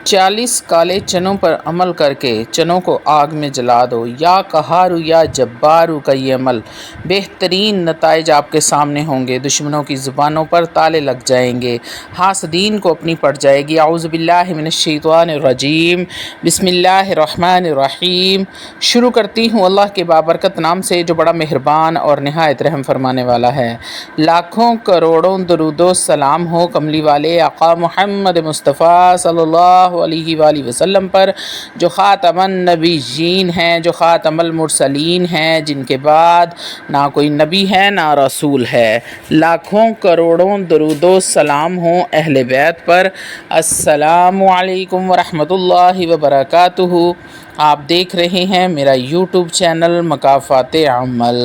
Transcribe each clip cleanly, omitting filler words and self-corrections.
40 کالے چنوں پر عمل کر کے چنوں کو آگ میں جلا دو۔ یا قہارو یا جبارو کا یہ عمل بہترین نتائج آپ کے سامنے ہوں گے۔ دشمنوں کی زبانوں پر تالے لگ جائیں گے، حاسدین کو اپنی پڑ جائے گی۔ اعوذ باللہ من الشیطان الرجیم، بسم اللہ الرحمن الرحیم۔ شروع کرتی ہوں اللہ کے بابرکت نام سے جو بڑا مہربان اور نہایت رحم فرمانے والا ہے۔ لاکھوں کروڑوں درود و سلام ہو کملی والے آقا محمد مصطفیٰ صلی اللہ علیہ وآلہ وسلم پر، جو خاتم النبیین ہیں، جو خاتم المرسلین ہیں، جن کے بعد نہ کوئی نبی ہے نہ رسول ہے۔ لاکھوں کروڑوں درود و سلام ہوں اہل بیت پر۔ السلام علیکم ورحمۃ اللہ وبرکاتہ۔ آپ دیکھ رہے ہیں میرا یوٹیوب چینل مکافات عمل۔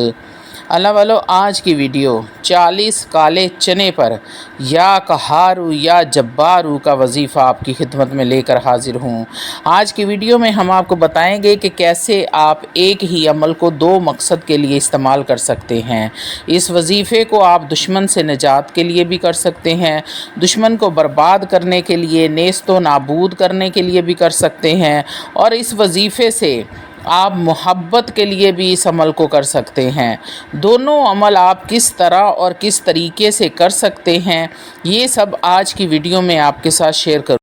اللہ والو، آج کی ویڈیو 40 کالے چنے پر یا قہارو یا جبارو کا وظیفہ آپ کی خدمت میں لے کر حاضر ہوں۔ آج کی ویڈیو میں ہم آپ کو بتائیں گے کہ کیسے آپ ایک ہی عمل کو 2 مقصد کے لیے استعمال کر سکتے ہیں۔ اس وظیفے کو آپ دشمن سے نجات کے لیے بھی کر سکتے ہیں، دشمن کو برباد کرنے کے لیے، نیست و نابود کرنے کے لیے بھی کر سکتے ہیں، اور اس وظیفے سے آپ محبت کے لیے بھی اس عمل کو کر سکتے ہیں۔ دونوں عمل آپ کس طرح اور کس طریقے سے کر سکتے ہیں، یہ سب آج کی ویڈیو میں آپ کے ساتھ شیئر کروں۔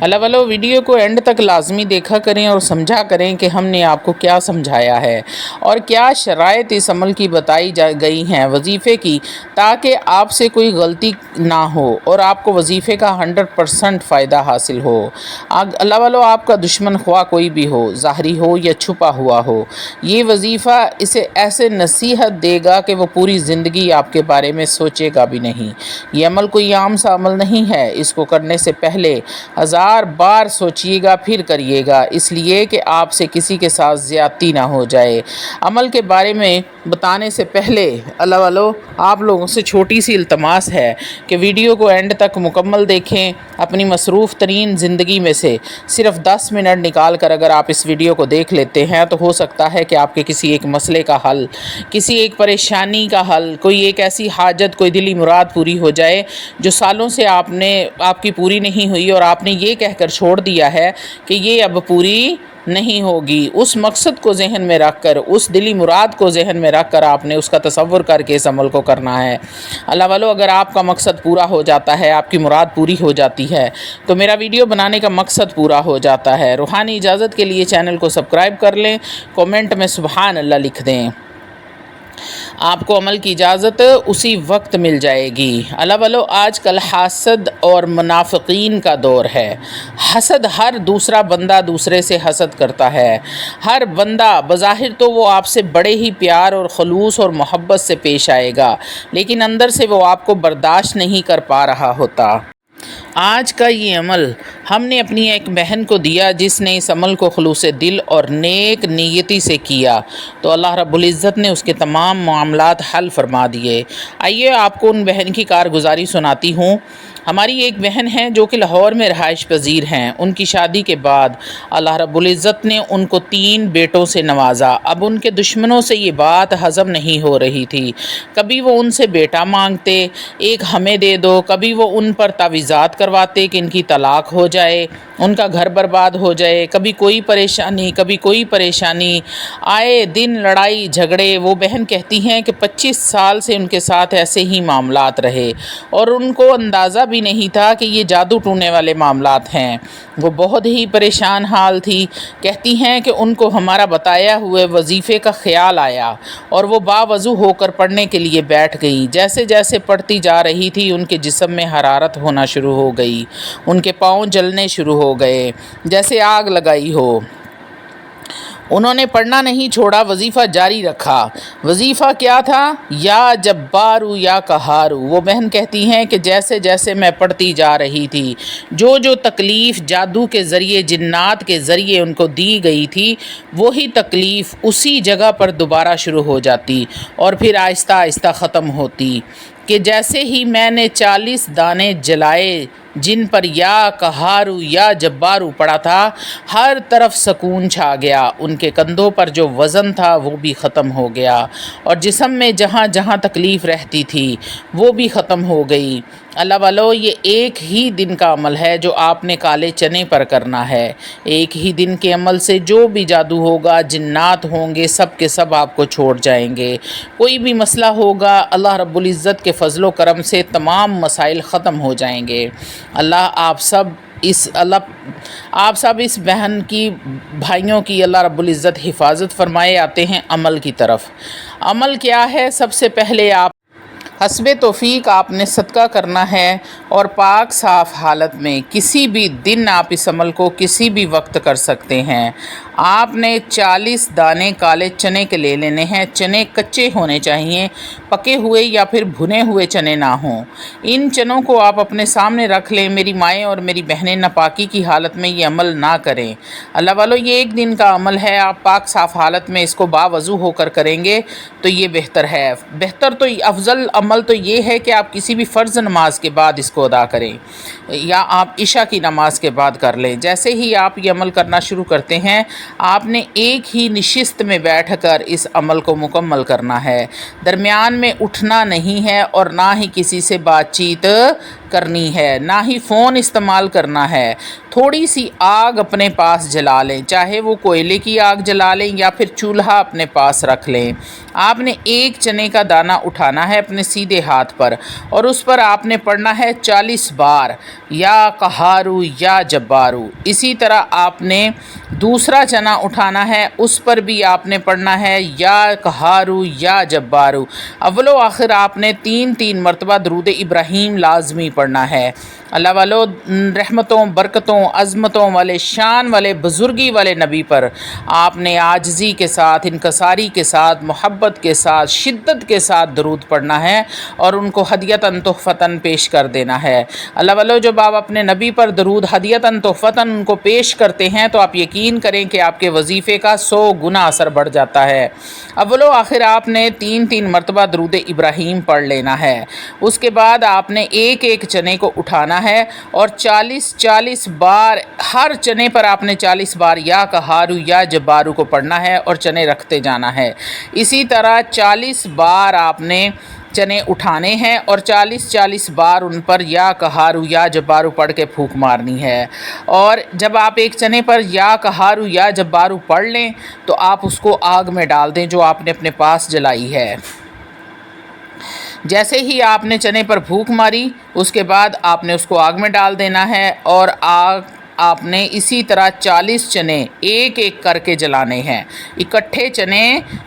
اللہ والو، ویڈیو کو اینڈ تک لازمی دیکھا کریں اور سمجھا کریں کہ ہم نے آپ کو کیا سمجھایا ہے اور کیا شرائط اس عمل کی بتائی گئی ہیں وظیفے کی، تاکہ آپ سے کوئی غلطی نہ ہو اور آپ کو وظیفے کا 100% فائدہ حاصل ہو۔ اللہ والو، آپ کا دشمن خواہ کوئی بھی ہو، ظاہری ہو یا چھپا ہوا ہو، یہ وظیفہ اسے ایسے نصیحت دے گا کہ وہ پوری زندگی آپ کے بارے میں سوچے گا بھی نہیں۔ یہ عمل کوئی عام سا عمل نہیں ہے، اس کو کرنے سے پہلے 1000 بار سوچئے گا پھر کریے گا، اس لیے کہ آپ سے کسی کے ساتھ زیادتی نہ ہو جائے۔ عمل کے بارے میں بتانے سے پہلے اللہ والو، آپ لوگوں سے چھوٹی سی التماس ہے کہ ویڈیو کو اینڈ تک مکمل دیکھیں۔ اپنی مصروف ترین زندگی میں سے صرف 10 منٹ نکال کر اگر آپ اس ویڈیو کو دیکھ لیتے ہیں تو ہو سکتا ہے کہ آپ کے کسی ایک مسئلے کا حل، کسی ایک پریشانی کا حل، کوئی ایک ایسی حاجت، کوئی دلی مراد پوری ہو جائے جو سالوں سے آپ کی پوری نہیں ہوئی اور آپ نے یہ کہہ کر چھوڑ دیا ہے کہ یہ اب پوری نہیں ہوگی۔ اس مقصد کو ذہن میں رکھ کر، اس دلی مراد کو ذہن میں رکھ کر آپ نے اس کا تصور کر کے اس عمل کو کرنا ہے۔ اللہ والو، اگر آپ کا مقصد پورا ہو جاتا ہے، آپ کی مراد پوری ہو جاتی ہے، تو میرا ویڈیو بنانے کا مقصد پورا ہو جاتا ہے۔ روحانی اجازت کے لیے چینل کو سبسکرائب کر لیں، کومنٹ میں سبحان اللہ لکھ دیں، آپ کو عمل کی اجازت اسی وقت مل جائے گی۔ اللہ والو، آج کل حسد اور منافقین کا دور ہے۔ حسد، ہر دوسرا بندہ دوسرے سے حسد کرتا ہے۔ ہر بندہ بظاہر تو وہ آپ سے بڑے ہی پیار اور خلوص اور محبت سے پیش آئے گا، لیکن اندر سے وہ آپ کو برداشت نہیں کر پا رہا ہوتا۔ آج کا یہ عمل ہم نے اپنی ایک بہن کو دیا جس نے اس عمل کو خلوص دل اور نیک نیتی سے کیا، تو اللہ رب العزت نے اس کے تمام معاملات حل فرما دیے۔ آئیے آپ کو ان بہن کی کارگزاری سناتی ہوں۔ ہماری ایک بہن ہیں جو کہ لاہور میں رہائش پذیر ہیں۔ ان کی شادی کے بعد اللہ رب العزت نے ان کو 3 بیٹوں سے نوازا۔ اب ان کے دشمنوں سے یہ بات ہضم نہیں ہو رہی تھی۔ کبھی وہ ان سے بیٹا مانگتے، ایک ہمیں دے دو، کبھی وہ ان پر تعویذات کرواتے کہ ان کی طلاق ہو جائے، ان کا گھر برباد ہو جائے، کبھی کوئی پریشانی، آئے دن لڑائی جھگڑے۔ وہ بہن کہتی ہیں کہ 25 سال سے ان کے ساتھ ایسے ہی معاملات رہے اور ان کو اندازہ بھی نہیں تھا کہ یہ جادو ٹونے والے معاملات ہیں۔ وہ بہت ہی پریشان حال تھی۔ کہتی ہیں کہ ان کو ہمارا بتایا ہوئے وظیفے کا خیال آیا اور وہ باوضو ہو کر پڑھنے کے لیے بیٹھ گئی۔ جیسے جیسے پڑھتی جا رہی تھی ان کے جسم میں حرارت ہونا شروع ہو گئی، ان کے پاؤں جلنے شروع ہو گئے جیسے آگ لگائی ہو۔ انہوں نے پڑھنا نہیں چھوڑا، وظیفہ جاری رکھا۔ وظیفہ کیا تھا؟ یا جبارو یا قہارو۔ وہ بہن کہتی ہیں کہ جیسے جیسے میں پڑھتی جا رہی تھی، جو تکلیف جادو کے ذریعے، جنات کے ذریعے ان کو دی گئی تھی، وہی تکلیف اسی جگہ پر دوبارہ شروع ہو جاتی اور پھر آہستہ آہستہ ختم ہوتی، کہ جیسے ہی میں نے 40 دانے جلائے جن پر یا قہارو یا جبارو پڑا تھا ہر طرف سکون چھا گیا، ان کے کندھوں پر جو وزن تھا وہ بھی ختم ہو گیا، اور جسم میں جہاں جہاں تکلیف رہتی تھی وہ بھی ختم ہو گئی۔ اللہ والو، یہ ایک ہی دن کا عمل ہے جو آپ نے کالے چنے پر کرنا ہے۔ ایک ہی دن کے عمل سے جو بھی جادو ہوگا، جنات ہوں گے، سب کے سب آپ کو چھوڑ جائیں گے۔ کوئی بھی مسئلہ ہوگا، اللہ رب العزت کے فضل و کرم سے تمام مسائل ختم ہو جائیں گے۔ اللہ آپ سب اس بہن کی، بھائیوں کی اللہ رب العزت حفاظت فرمائے۔ آتے ہیں عمل کی طرف۔ عمل کیا ہے؟ سب سے پہلے آپ حسب توفیق آپ نے صدقہ کرنا ہے، اور پاک صاف حالت میں کسی بھی دن آپ اس عمل کو کسی بھی وقت کر سکتے ہیں۔ آپ نے 40 دانے کالے چنے کے لے لینے ہیں۔ چنے کچے ہونے چاہیے، پکے ہوئے یا پھر بھنے ہوئے چنے نہ ہوں۔ ان چنوں کو آپ اپنے سامنے رکھ لیں۔ میری مائیں اور میری بہنیں ناپاکی کی حالت میں یہ عمل نہ کریں۔ اللہ والو، یہ ایک دن کا عمل ہے، آپ پاک صاف حالت میں اس کو باوضو ہو کر کریں گے تو یہ بہتر ہے۔ بہتر تو افضل عمل تو یہ ہے کہ آپ کسی بھی فرض نماز کے بعد اس کو ادا کریں، یا آپ عشاء کی نماز کے بعد کر لیں۔ جیسے ہی آپ یہ عمل کرنا شروع کرتے ہیں، آپ نے ایک ہی نشست میں بیٹھ کر اس عمل کو مکمل کرنا ہے۔ درمیان میں اٹھنا نہیں ہے، اور نہ ہی کسی سے بات چیت کرنی ہے، نہ ہی فون استعمال کرنا ہے۔ تھوڑی سی آگ اپنے پاس جلا لیں، چاہے وہ کوئلے کی آگ جلا لیں یا پھر چولہا اپنے پاس رکھ لیں۔ آپ نے ایک چنے کا دانہ اٹھانا ہے اپنے سیدھے ہاتھ پر، اور اس پر آپ نے پڑھنا ہے 40 بار یا قہارو یا جبارو۔ اسی طرح آپ نے دوسرا چنا اٹھانا ہے، اس پر بھی آپ نے پڑھنا ہے یا قہارو یا جبارو۔ اول و آخر آپ نے 3 مرتبہ درود ابراہیم لازمی پڑھنا ہے۔ اللہ والو، رحمتوں، برکتوں، عظمتوں والے، شان والے، بزرگی والے نبی پر آپ نے عاجزی کے ساتھ، انکساری کے ساتھ، محبت کے ساتھ، شدت کے ساتھ درود پڑھنا ہے، اور ان کو ہدیتاً تحفتاً پیش کر دینا ہے۔ اللہ والو، جب آپ اپنے نبی پر درود ہدیتاً تحفتاً ان کو پیش کرتے ہیں تو آپ یقین کریں کہ آپ کے وظیفے کا 100 گنا اثر بڑھ جاتا ہے۔ اول و آخر آپ نے 3 مرتبہ درود ابراہیم پڑھ لینا ہے۔ اس کے بعد آپ نے ایک چنے کو اٹھانا ہے، اور 40 بار، ہر چنے پر آپ نے 40 بار یا قہارو یا جبارو کو پڑھنا ہے اور چنے رکھتے جانا ہے۔ اسی طرح 40 بار آپ نے چنے اٹھانے ہیں، اور 40 بار ان پر یا قہارو یا جبارو پڑھ کے پھونک مارنی ہے۔ اور جب آپ ایک چنے پر یا قہارو یا جبارو پڑھ لیں تو آپ اس کو آگ میں ڈال دیں جو آپ نے اپنے پاس جلائی ہے۔ جیسے ہی آپ نے چنے پر پھونک ماری، اس کے بعد آپ نے اس کو آگ میں ڈال دینا ہے، اور آپ نے اسی طرح 40 چنے ایک کر کے جلانے ہیں، اکٹھے چنے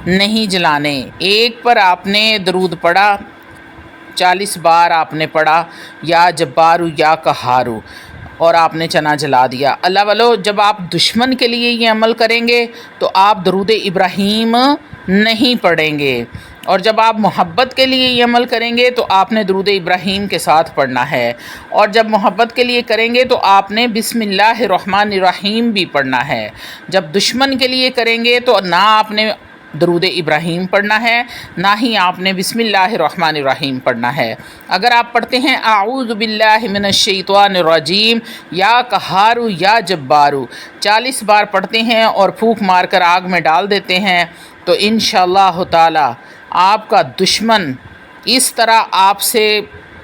نہیں جلانے۔ ایک پر آپ نے درود پڑھا، 40 بار آپ نے پڑھا یا جبارو یا قہارو، اور آپ نے چنا جلا دیا۔ اللہ والو، جب آپ دشمن کے لیے یہ عمل کریں گے تو آپ درود ابراہیم نہیں پڑھیں گے، اور جب آپ محبت کے لیے یہ عمل کریں گے تو آپ نے درود ابراہیم کے ساتھ پڑھنا ہے، اور جب محبت کے لیے کریں گے تو آپ نے بسم اللہ الرحمن الرحیم بھی پڑھنا ہے۔ جب دشمن کے لیے کریں گے تو نہ آپ نے درود ابراہیم پڑھنا ہے، نہ ہی آپ نے بسم اللہ الرحمن الرحیم پڑھنا ہے۔ اگر آپ پڑھتے ہیں اعوذ باللہ من الشیطان الرجیم یا قہارو یا جبارو 40 بار پڑھتے ہیں اور پھونک مار کر آگ میں ڈال دیتے ہیں، تو انشاءاللہ تعالی آپ کا دشمن اس طرح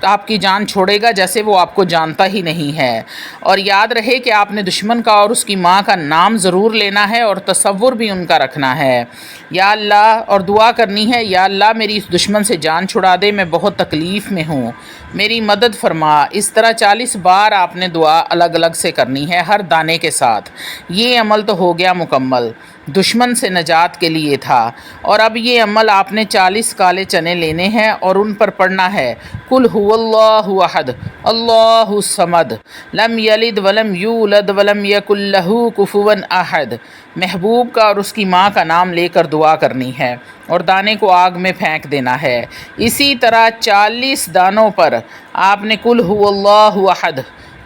آپ کی جان چھوڑے گا جیسے وہ آپ کو جانتا ہی نہیں ہے۔ اور یاد رہے کہ آپ نے دشمن کا اور اس کی ماں کا نام ضرور لینا ہے، اور تصور بھی ان کا رکھنا ہے۔ یا اللہ، اور دعا کرنی ہے، یا اللہ میری اس دشمن سے جان چھڑا دے، میں بہت تکلیف میں ہوں، میری مدد فرما۔ اس طرح 40 بار آپ نے دعا الگ الگ سے کرنی ہے ہر دانے کے ساتھ۔ یہ عمل تو ہو گیا مکمل، دشمن سے نجات کے لیے تھا۔ اور اب یہ عمل آپ نے 40 کالے چنے لینے ہیں اور ان پر پڑھنا ہے قل هو اللہ احد اللہ الصمد لم یلد ولم یولد ولم یکن لہ کفوا احد۔ محبوب کا اور اس کی ماں کا نام لے کر دعا کرنی ہے اور دانے کو آگ میں پھینک دینا ہے۔ اسی طرح 40 دانوں پر آپ نے قل هو اللہ احد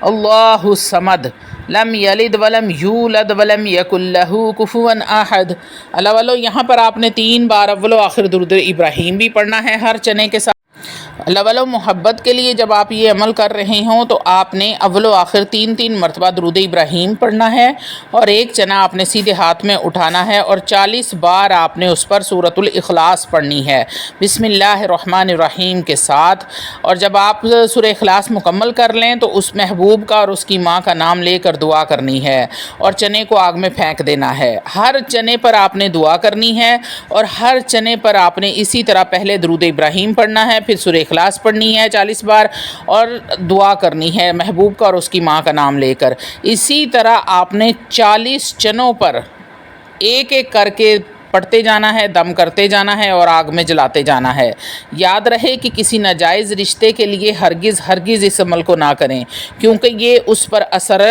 اللہ الصمد لم یلد ولم یولد ولم یکن لہ کفوا احد۔ اللہ والو، یہاں پر آپ نے 3 بار اول و آخر درود ابراہیم بھی پڑھنا ہے ہر چنے کے ساتھ، اللہ والو محبت کے لیے جب آپ یہ عمل کر رہے ہوں تو آپ نے اول و آخر 3 مرتبہ درود ابراہیم پڑھنا ہے اور ایک چنا آپ نے سیدھے ہاتھ میں اٹھانا ہے اور 40 بار آپ نے اس پر سورۃ الاخلاص پڑھنی ہے بسم اللہ الرحمن الرحیم کے ساتھ۔ اور جب آپ سورہ اخلاص مکمل کر لیں تو اس محبوب کا اور اس کی ماں کا نام لے کر دعا کرنی ہے اور چنے کو آگ میں پھینک دینا ہے۔ ہر چنے پر آپ نے دعا کرنی ہے اور ہر چنے پر آپ نے اسی طرح پہلے درود ابراہیم پڑھنا ہے، پھر سورہ اخلاص پڑھنی ہے 40 بار اور دعا کرنی ہے محبوب کا اور اس کی ماں کا نام لے کر۔ اسی طرح آپ نے 40 چنوں پر ایک ایک کر کے پڑھتے جانا ہے، دم کرتے جانا ہے اور آگ میں جلاتے جانا ہے۔ یاد رہے کہ کسی ناجائز رشتے کے لیے ہرگز اس عمل کو نہ کریں کیونکہ یہ اس پر اثر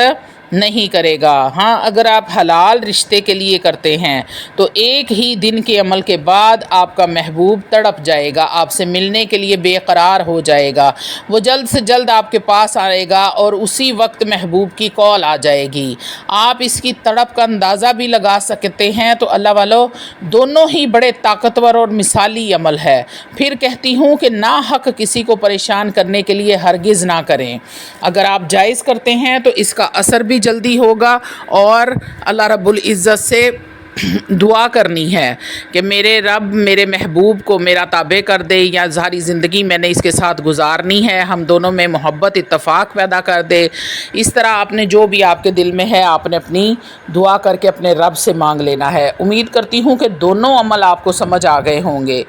نہیں کرے گا۔ ہاں اگر آپ حلال رشتے کے لیے کرتے ہیں تو ایک ہی دن کے عمل کے بعد آپ کا محبوب تڑپ جائے گا، آپ سے ملنے کے لیے بے قرار ہو جائے گا، وہ جلد سے جلد آپ کے پاس آئے گا اور اسی وقت محبوب کی کال آ جائے گی۔ آپ اس کی تڑپ کا اندازہ بھی لگا سکتے ہیں۔ تو اللہ والو دونوں ہی بڑے طاقتور اور مثالی عمل ہے۔ پھر کہتی ہوں کہ ناحق کسی کو پریشان کرنے کے لیے ہرگز نہ کریں۔ اگر آپ جائز کرتے ہیں تو اس کا اثر بھی جلدی ہوگا اور اللہ رب العزت سے دعا کرنی ہے کہ میرے رب میرے محبوب کو میرا تابع کر دے یا ساری زندگی میں نے اس کے ساتھ گزارنی ہے، ہم دونوں میں محبت اتفاق پیدا کر دے۔ اس طرح آپ نے جو بھی آپ کے دل میں ہے آپ نے اپنی دعا کر کے اپنے رب سے مانگ لینا ہے۔ امید کرتی ہوں کہ دونوں عمل آپ کو سمجھ آ گئے ہوں گے۔